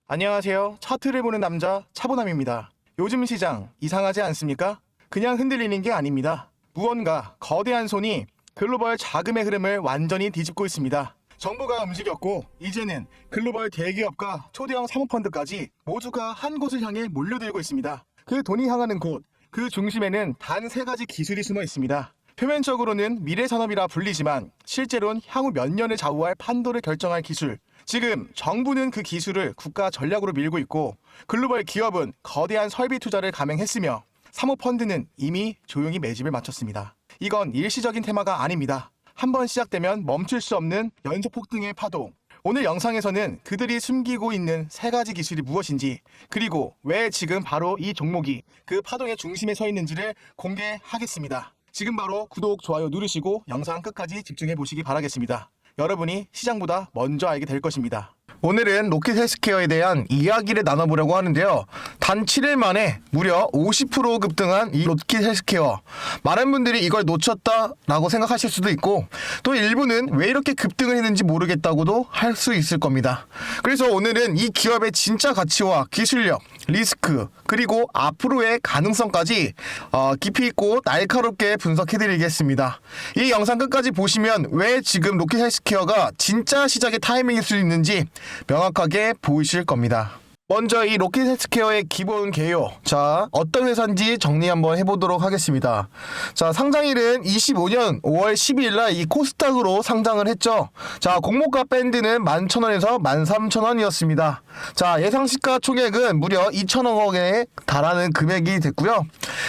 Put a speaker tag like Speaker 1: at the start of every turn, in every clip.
Speaker 1: 안녕하세요. 차트를 보는 남자 차보남입니다. 요즘 시장 이상하지 않습니까? 그냥 흔들리는 게 아닙니다. 무언가 거대한 손이 글로벌 자금의 흐름을 완전히 뒤집고 있습니다. 정부가 움직였고 이제는 글로벌 대기업과 초대형 사모펀드까지 모두가 한 곳을 향해 몰려들고 있습니다. 그 돈이 향하는 곳, 그 중심에는 단 세 가지 기술이 숨어 있습니다. 표면적으로는 미래산업이라 불리지만 실제로는 향후 몇 년을 좌우할 판도를 결정할 기술. 지금 정부는 그 기술을 국가 전략으로 밀고 있고 글로벌 기업은 거대한 설비 투자를 감행했으며 사모펀드는 이미 조용히 매집을 마쳤습니다. 이건 일시적인 테마가 아닙니다. 한번 시작되면 멈출 수 없는 연속 폭등의 파도. 오늘 영상에서는 그들이 숨기고 있는 세 가지 기술이 무엇인지, 그리고 왜 지금 바로 이 종목이 그 파동의 중심에 서 있는지를 공개하겠습니다. 지금 바로 구독, 좋아요 누르시고 영상 끝까지 집중해 보시기 바라겠습니다. 여러분이 시장보다 먼저 알게 될 것입니다. 오늘은 로켓 헬스케어에 대한 이야기를 나눠보려고 하는데요. 단 7일 만에 무려 50% 급등한 이 로켓 헬스케어. 많은 분들이 이걸 놓쳤다라고 생각하실 수도 있고 또 일부는 왜 이렇게 급등을 했는지 모르겠다고도 할 수 있을 겁니다. 그래서 오늘은 이 기업의 진짜 가치와 기술력, 리스크, 그리고 앞으로의 가능성까지 깊이 있고 날카롭게 분석해드리겠습니다. 이 영상 끝까지 보시면 왜 지금 로켓 헬스케어가 진짜 시작의 타이밍일 수 있는지 명확하게 보이실 겁니다. 먼저 이 로켓 헬스케어의 기본 개요. 자, 어떤 회사인지 정리 한번 해보도록 하겠습니다. 자, 상장일은 25년 5월 12일 날 이 코스닥으로 상장을 했죠. 자, 공모가 밴드는 11,000원에서 13,000원이었습니다. 자, 예상 시가 총액은 무려 2천억 원에 달하는 금액이 됐고요.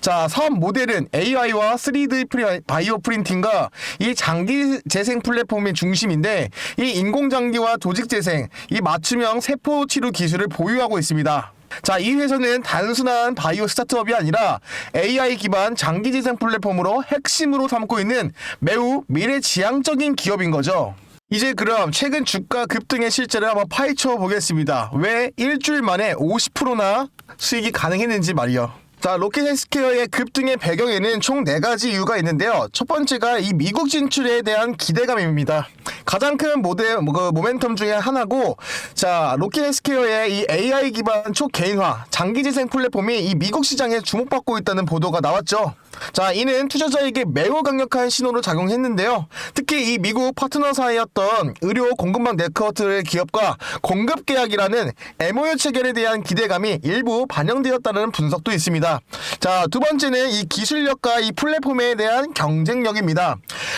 Speaker 1: 자, 사업 모델은 AI와 3D 바이오 프린팅과 이 장기 재생 플랫폼의 중심인데 이 인공장기와 조직 재생, 이 맞춤형 세포 치료 기술을 보유하고 있습니다. 자, 이 회사는 단순한 바이오 스타트업이 아니라 AI 기반 장기 재생 플랫폼으로 핵심으로 삼고 있는 매우 미래지향적인 기업인 거죠. 이제 그럼 최근 주가 급등의 실제를 한번 파헤쳐 보겠습니다. 왜 일주일 만에 50%나 수익이 가능했는지 말이요. 자, 로켓 헬스케어의 급등의 배경에는 총 4가지 이유가 있는데요. 첫 번째가 이 미국 진출에 대한 기대감입니다. 가장 큰 모멘텀 중에 하나고, 자, 로켓 헬스케어의 이 AI 기반 초개인화 장기 재생 플랫폼이 이 미국 시장에 주목받고 있다는 보도가 나왔죠. 자, 이는 투자자에게 매우 강력한 신호로 작용했는데요. 특히 이 미국 파트너사이였던 의료 공급망 네트워크 기업과 공급 계약이라는 MOU 체결에 대한 기대감이 일부 반영되었다는 분석도 있습니다. 자, 두 번째는 이 기술력과 이 플랫폼에 대한 경쟁력입니다.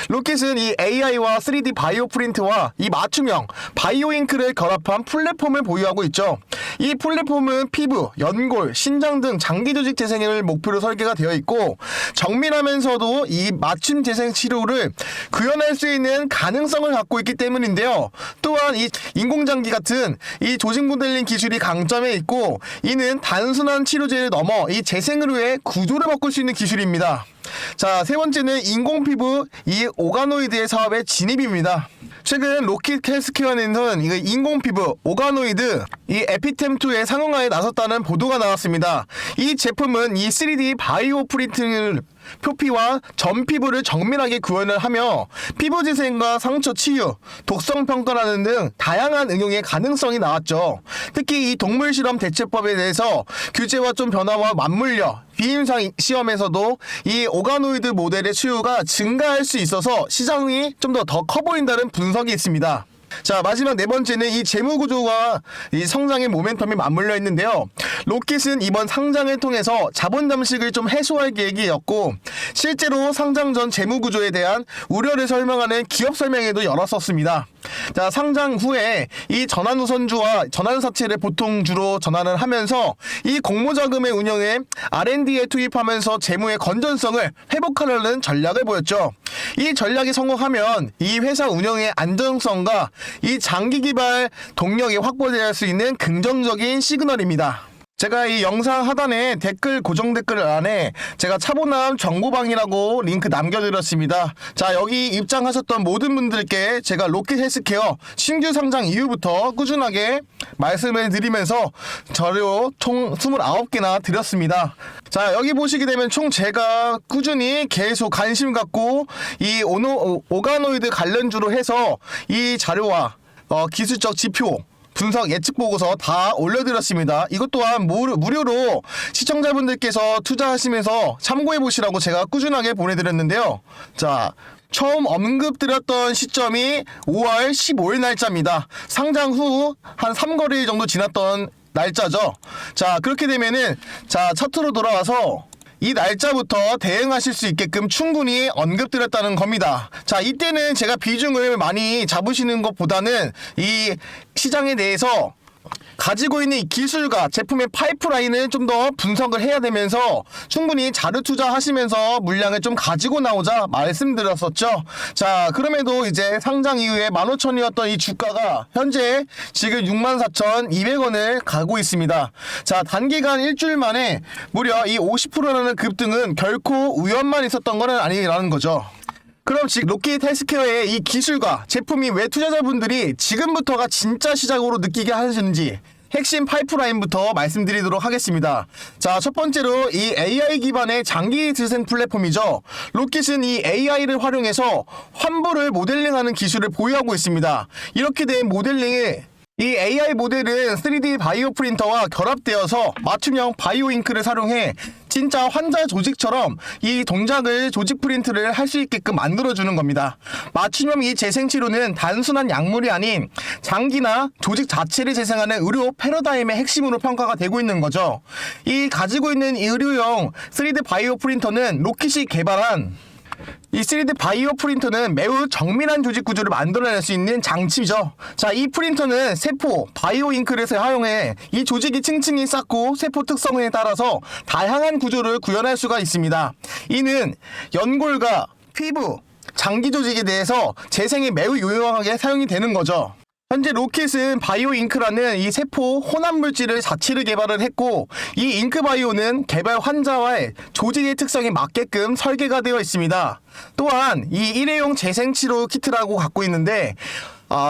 Speaker 1: 로켓은 이 AI와 3D 바이오 프린트와 이 맞춤형 바이오 잉크를 결합한 플랫폼을 보유하고 있죠. 이 플랫폼은 피부, 연골, 신장 등 장기 조직 재생을 목표로 설계가 되어 있고 정밀하면서도 이 맞춤 재생 치료를 구현할 수 있는 가능성을 갖고 있기 때문인데요. 또한 이 인공장기 같은 이 조직 모델링 기술이 강점에 있고 이는 단순한 치료제를 넘어 이 재생을 위해 구조를 바꿀 수 있는 기술입니다. 자, 세 번째는 인공피부 이 오가노이드의 사업의 진입입니다. 최근 로켓 헬스케어는 이 인공피부 오가노이드 이 에피템2의 상용화에 나섰다는 보도가 나왔습니다. 이 제품은 이 3D 바이오 프린팅을 표피와 전 피부를 정밀하게 구현을 하며 피부 재생과 상처 치유, 독성 평가라는 등 다양한 응용의 가능성이 나왔죠. 특히 이 동물 실험 대체법에 대해서 규제와 좀 변화와 맞물려 비임상 시험에서도 이 오가노이드 모델의 수요가 증가할 수 있어서 시장이 좀 더 커 보인다는 분석이 있습니다. 자, 마지막 네 번째는 이 재무구조와 이 성장의 모멘텀이 맞물려 있는데요. 로켓은 이번 상장을 통해서 자본 잠식을 좀 해소할 계획이었고 실제로 상장 전 재무구조에 대한 우려를 설명하는 기업 설명회도 열었었습니다. 자, 상장 후에 이 전환우선주와 전환사채를 보통 주로 전환을 하면서 이 공모자금의 운영에 R&D에 투입하면서 재무의 건전성을 회복하려는 전략을 보였죠. 이 전략이 성공하면 이 회사 운영의 안정성과 이 장기 개발 동력이 확보될 수 있는 긍정적인 시그널입니다. 제가 이 영상 하단에 댓글 고정 댓글 안에 제가 차보남 정보방이라고 링크 남겨드렸습니다. 자, 여기 입장하셨던 모든 분들께 제가 로켓 헬스케어 신규 상장 이후부터 꾸준하게 말씀을 드리면서 자료 총 29개나 드렸습니다. 자, 여기 보시게 되면 총 제가 꾸준히 계속 관심 갖고 이 오가노이드 관련주로 해서 이 자료와 기술적 지표
Speaker 2: 분석 예측 보고서 다 올려드렸습니다. 이것 또한 무료로 시청자분들께서 투자하시면서 참고해 보시라고 제가 꾸준하게 보내드렸는데요. 자, 처음 언급드렸던 시점이 5월 15일 날짜입니다. 상장 후 한 3거래일 정도 지났던 날짜죠. 자, 그렇게 되면은 자, 차트로 돌아와서 이 날짜부터 대응하실 수 있게끔 충분히 언급드렸다는 겁니다. 자, 이때는 제가 비중을 많이 잡으시는 것보다는 이 시장에 대해서 가지고 있는 이 기술과 제품의 파이프라인을 좀 더 분석을 해야 되면서 충분히 자료 투자하시면서 물량을 좀 가지고 나오자 말씀드렸었죠. 자, 그럼에도 이제 상장 이후에 15,000원이었던 이 주가가 현재 지금 64,200원을 가고 있습니다. 자, 단기간 일주일 만에 무려 이 50%라는 급등은 결코 우연만 있었던 건 아니라는 거죠. 그럼 지금 로키히트 헬스케어의 이 기술과 제품이 왜 투자자분들이 지금부터가 진짜 시작으로 느끼게 하시는지 핵심 파이프라인부터 말씀드리도록 하겠습니다. 자, 첫 번째로 이 AI 기반의 장기 재생 플랫폼이죠. 로킷은 이 AI를 활용해서 환부를 모델링하는 기술을 보유하고 있습니다. 이렇게 된 모델링에 이 AI 모델은 3D 바이오 프린터와 결합되어서 맞춤형 바이오 잉크를 사용해 진짜 환자 조직처럼 이 동작을 조직 프린트를 할 수 있게끔 만들어주는 겁니다. 맞춤형 이 재생치료는 단순한 약물이 아닌 장기나 조직 자체를 재생하는 의료 패러다임의 핵심으로 평가가 되고 있는 거죠. 이 가지고 있는 이 의료용 3D 바이오 프린터는 로킷이 개발한 이 3D 바이오 프린터는 매우 정밀한 조직 구조를 만들어낼 수 있는 장치죠. 자, 이 프린터는 세포, 바이오 잉크를 사용해 이 조직이 층층이 쌓고 세포 특성에 따라서 다양한 구조를 구현할 수가 있습니다. 이는 연골과 피부, 장기 조직에 대해서 재생에 매우 유용하게 사용이 되는 거죠. 현재 로킷은 바이오 잉크라는 이 세포 혼합 물질을 자체를 개발을 했고, 이 잉크 바이오는 개발 환자와의 조직의 특성에 맞게끔 설계가 되어 있습니다. 또한 이 일회용 재생 치료 키트라고 갖고 있는데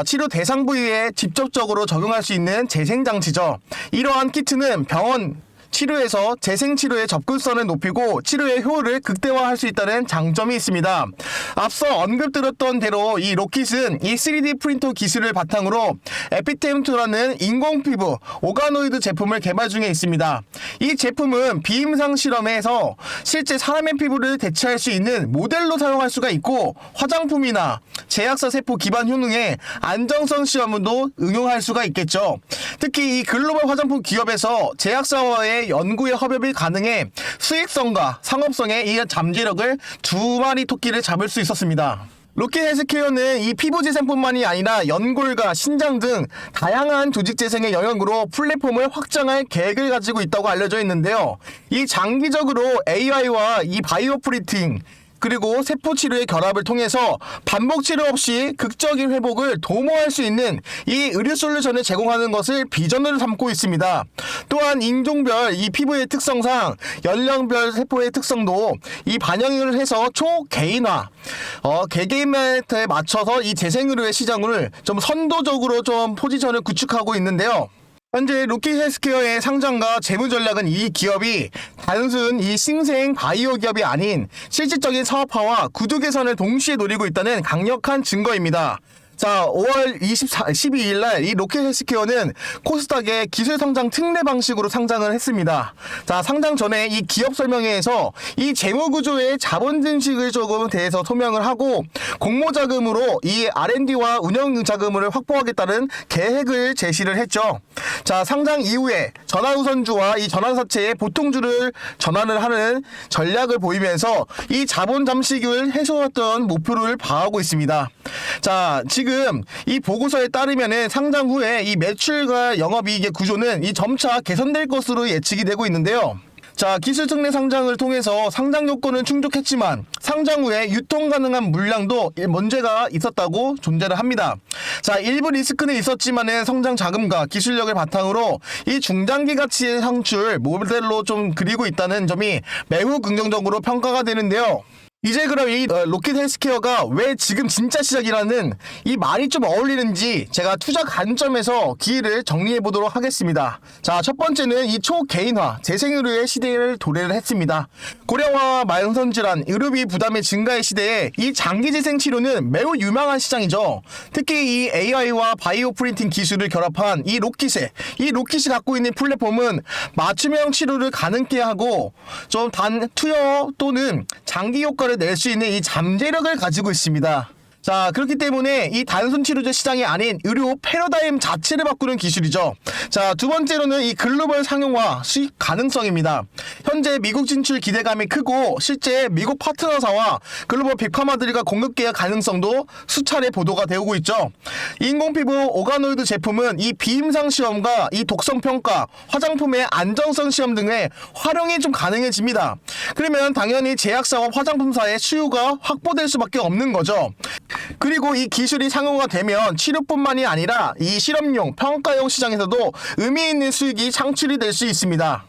Speaker 2: 치료 대상 부위에 직접적으로 적용할 수 있는 재생 장치죠. 이러한 키트는 병원 치료에서 재생치료의 접근성을 높이고 치료의 효율을 극대화할 수 있다는 장점이 있습니다. 앞서 언급드렸던 대로 이 로킷은 이 3D 프린터 기술을 바탕으로 에피템2라는 인공피부 오가노이드 제품을 개발 중에 있습니다. 이 제품은 비임상 실험에서 실제 사람의 피부를 대체할 수 있는 모델로 사용할 수가 있고, 화장품이나 제약사 세포 기반 효능에 안정성 시험도 응용할 수가 있겠죠. 특히 이 글로벌 화장품 기업에서 제약사와의 연구의 협업이 가능해 수익성과 상업성의 이 잠재력을 두 마리 토끼를 잡을 수 있었습니다. 로킷 헬스케어는 이 피부 재생뿐만이 아니라 연골과 신장 등 다양한 조직 재생의 영역으로 플랫폼을 확장할 계획을 가지고 있다고 알려져 있는데요. 이 장기적으로 AI와 이 바이오 프린팅 그리고 세포 치료의 결합을 통해서 반복 치료 없이 극적인 회복을 도모할 수 있는 이 의료 솔루션을 제공하는 것을 비전으로 삼고 있습니다. 또한 인종별 이 피부의 특성상 연령별 세포의 특성도 이 반영을 해서 초개인화, 개개인에 맞춰서 이 재생의료의 시장을 좀 선도적으로 좀 포지션을 구축하고 있는데요. 현재 로킷 헬스케어의 상장과 재무 전략은 이 기업이 단순 이 신생 바이오 기업이 아닌 실질적인 사업화와 구두 개선을 동시에 노리고 있다는 강력한 증거입니다. 자, 5월 12일 날 이 로킷 헬스케어는 코스닥의 기술 성장 특례 방식으로 상장을 했습니다. 자, 상장 전에 이 기업 설명회에서 이 재무 구조의 자본 증식을 조금 대해서 소명을 하고 공모 자금으로 이 R&D와 운영 자금을 확보하겠다는 계획을 제시를 했죠. 자, 상장 이후에 전환우선주와 이 전환사채의 보통주를 전환을 하는 전략을 보이면서 이 자본 잠식을 해소했던 목표를 봐하고 있습니다. 자, 지금 이 보고서에 따르면은 상장 후에 이 매출과 영업이익의 구조는 이 점차 개선될 것으로 예측이 되고 있는데요. 자, 기술 특례 상장을 통해서 상장 요건은 충족했지만 상장 후에 유통 가능한 물량도 문제가 있었다고 존재를 합니다. 자, 일부 리스크는 있었지만은 성장 자금과 기술력을 바탕으로 이 중장기 가치의 창출 모델로 좀 그리고 있다는 점이 매우 긍정적으로 평가가 되는데요. 이제 그럼 이 로켓 헬스케어가 왜 지금 진짜 시작이라는 이 말이 좀 어울리는지 제가 투자 관점에서 기회를 정리해 보도록 하겠습니다. 자, 첫 번째는 이 초개인화, 재생의료의 시대를 도래를 했습니다. 고령화와 만성질환, 의료비 부담의 증가의 시대에 이 장기재생 치료는 매우 유망한 시장이죠. 특히 이 AI와 바이오 프린팅 기술을 결합한 이 로킷이 갖고 있는 플랫폼은 맞춤형 치료를 가능케 하고 좀 단 투여 또는 장기 효과를 낼 수 있는 이 잠재력을 가지고 있습니다. 자, 그렇기 때문에 이 단순 치료제 시장이 아닌 의료 패러다임 자체를 바꾸는 기술이죠. 자, 두 번째로는 이 글로벌 상용화 수익 가능성입니다. 현재 미국 진출 기대감이 크고 실제 미국 파트너사와 글로벌 빅파마들과 공급 계약 가능성도 수차례 보도가 되고 있죠. 인공피부 오가노이드 제품은 이 비임상 시험과 이 독성 평가, 화장품의 안정성 시험 등의 활용이 좀 가능해집니다. 그러면 당연히 제약사와 화장품사의 수요가 확보될 수밖에 없는 거죠. 그리고 이 기술이 상용화 되면 치료뿐만이 아니라 이 실험용, 평가용 시장에서도 의미 있는 수익이 창출이 될 수 있습니다.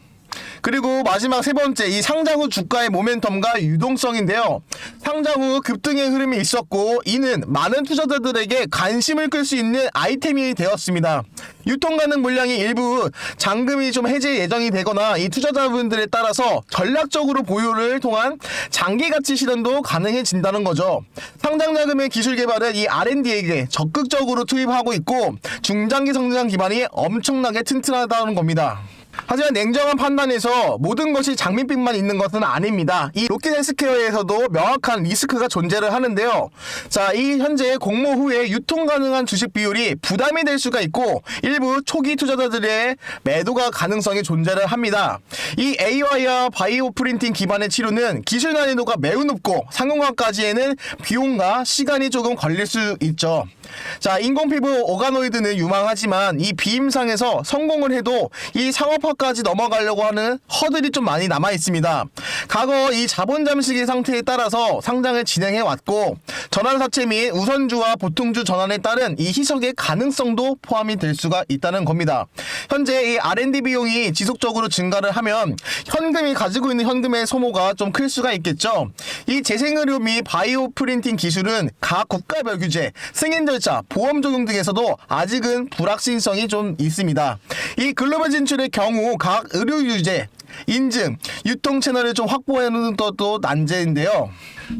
Speaker 2: 그리고 마지막 세 번째, 이 상장 후 주가의 모멘텀과 유동성인데요. 상장 후 급등의 흐름이 있었고 이는 많은 투자자들에게 관심을 끌 수 있는 아이템이 되었습니다. 유통 가능 물량이 일부 잔금이 좀 해제 예정이 되거나 이 투자자분들에 따라서 전략적으로 보유를 통한 장기 가치 실현도 가능해진다는 거죠. 상장 자금의 기술 개발은 이 R&D에게 적극적으로 투입하고 있고 중장기 성장 기반이 엄청나게 튼튼하다는 겁니다. 하지만 냉정한 판단에서 모든 것이 장밋빛만 있는 것은 아닙니다. 이 로켓 헬스케어에서도 명확한 리스크가 존재를 하는데요. 자, 이 현재 공모 후에 유통 가능한 주식 비율이 부담이 될 수가 있고 일부 초기 투자자들의 매도가 가능성이 존재를 합니다. 이 AI와 바이오 프린팅 기반의 치료는 기술 난이도가 매우 높고 상용화까지에는 비용과 시간이 조금 걸릴 수 있죠. 자, 인공피부 오가노이드는 유망하지만 이 비임상에서 성공을 해도 이 상업화까지 넘어가려고 하는 허들이 좀 많이 남아 있습니다. 과거 이 자본 잠식의 상태에 따라서 상장을 진행해 왔고 전환사채 및 우선주와 보통주 전환에 따른 이 희석의 가능성도 포함이 될 수가 있다는 겁니다. 현재 이 R&D 비용이 지속적으로 증가를 하면 현금이 가지고 있는 현금의 소모가 좀 클 수가 있겠죠. 이 재생의료 및 바이오 프린팅 기술은 각 국가별 규제, 승인 절차, 보험 적용 등에서도 아직은 불확실성이 좀 있습니다. 이 글로벌 진출의 경우 각 의료 유제, 인증, 유통 채널을 좀 확보하는 것도 난제인데요.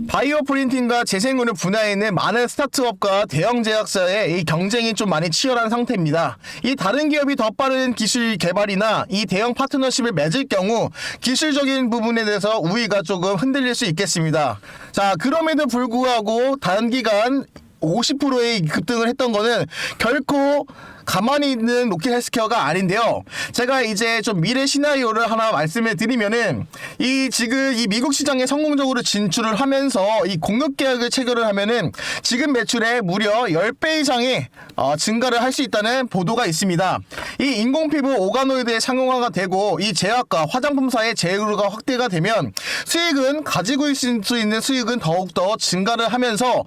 Speaker 2: 바이오 프린팅과 재생의료 분야에 있는 많은 스타트업과 대형 제약사의 이 경쟁이 좀 많이 치열한 상태입니다. 이 다른 기업이 더 빠른 기술 개발이나 이 대형 파트너십을 맺을 경우 기술적인 부분에 대해서 우위가 조금 흔들릴 수 있겠습니다. 자, 그럼에도 불구하고 단기간 50%의 급등을 했던 거는 결코 가만히 있는 로켓 헬스케어가 아닌데요. 제가 이제 좀 미래 시나리오를 하나 말씀을 드리면은 지금 이 미국 시장에 성공적으로 진출을 하면서 이 공급 계약을 체결을 하면은 지금 매출의 무려 10배 이상의 증가를 할 수 있다는 보도가 있습니다. 이 인공피부 오가노이드의 상용화가 되고 이 제약과 화장품사의 제휴가 확대가 되면 수익은 가지고 있을 수 있는 수익은 더욱더 증가를 하면서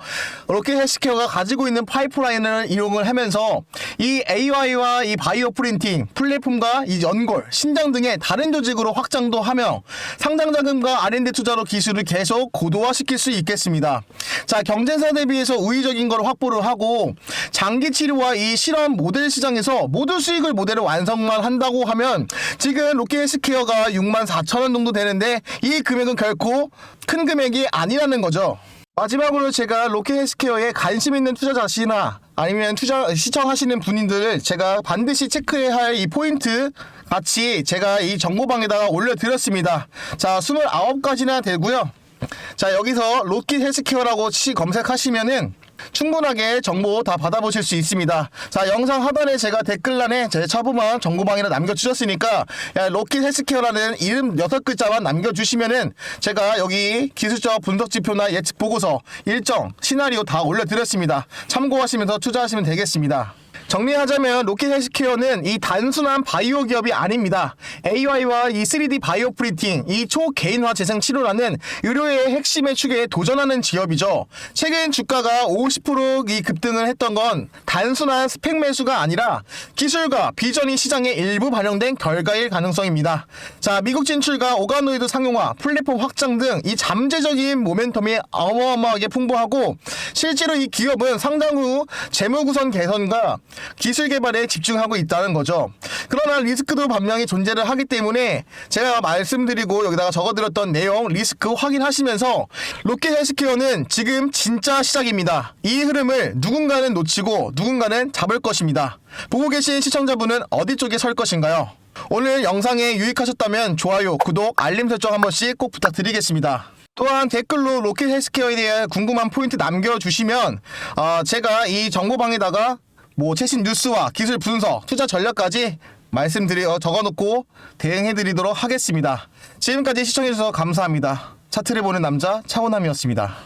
Speaker 2: 로켓 헬스케어가 가지고 있는 파이프라인을 이용을 하면서 이 AI와 이 바이오 프린팅 플랫폼과 이 연골, 신장 등의 다른 조직으로 확장도 하며 상장 자금과 R&D 투자로 기술을 계속 고도화시킬 수 있겠습니다. 자, 경쟁사 대비해서 우위적인 걸 확보를 하고 장기 치료와 이 실험 모델 시장에서 모두 수익을 모델을 완성만 한다고 하면 지금 로켓 헬스케어가 64,000원 정도 되는데 이 금액은 결코 큰 금액이 아니라는 거죠. 마지막으로 제가 로켓 헬스케어에 관심 있는 투자자시나 아니면 시청하시는 분들을 제가 반드시 체크해야 할 이 포인트 같이 제가 이 정보방에다가 올려드렸습니다. 자, 29가지나 되고요. 자, 여기서 로켓 헬스케어라고 검색하시면은 충분하게 정보 다 받아보실 수 있습니다. 자, 영상 하단에 제가 댓글란에 제 차분한 정보방이라 남겨주셨으니까 로켓 헬스케어라는 이름 6글자만 남겨주시면은 제가 여기 기술적 분석 지표나 예측 보고서 일정 시나리오 다 올려드렸습니다. 참고하시면서 투자하시면 되겠습니다. 정리하자면 로켓 헬스케어는 이 단순한 바이오 기업이 아닙니다. AI와 이 3D 바이오 프린팅, 이 초개인화 재생 치료라는 의료의 핵심의 축에 도전하는 기업이죠. 최근 주가가 50% 급등을 했던 건 단순한 스펙 매수가 아니라 기술과 비전이 시장에 일부 반영된 결과일 가능성입니다. 자, 미국 진출과 오가노이드 상용화, 플랫폼 확장 등 이 잠재적인 모멘텀이 어마어마하게 풍부하고 실제로 이 기업은 상장 후 재무 구성 개선과 기술 개발에 집중하고 있다는 거죠. 그러나 리스크도 분명히 존재를 하기 때문에 제가 말씀드리고 여기다가 적어드렸던 내용 리스크 확인하시면서 로켓 헬스케어는 지금 진짜 시작입니다. 이 흐름을 누군가는 놓치고 누군가는 잡을 것입니다. 보고 계신 시청자분은 어디 쪽에 설 것인가요? 오늘 영상에 유익하셨다면 좋아요, 구독, 알림 설정 한 번씩 꼭 부탁드리겠습니다. 또한 댓글로 로켓 헬스케어에 대해 궁금한 포인트 남겨주시면 제가 이 정보방에다가 최신 뉴스와 기술 분석, 투자 전략까지 적어놓고 대응해드리도록 하겠습니다. 지금까지 시청해주셔서 감사합니다. 차트를 보는 남자 차원남이었습니다.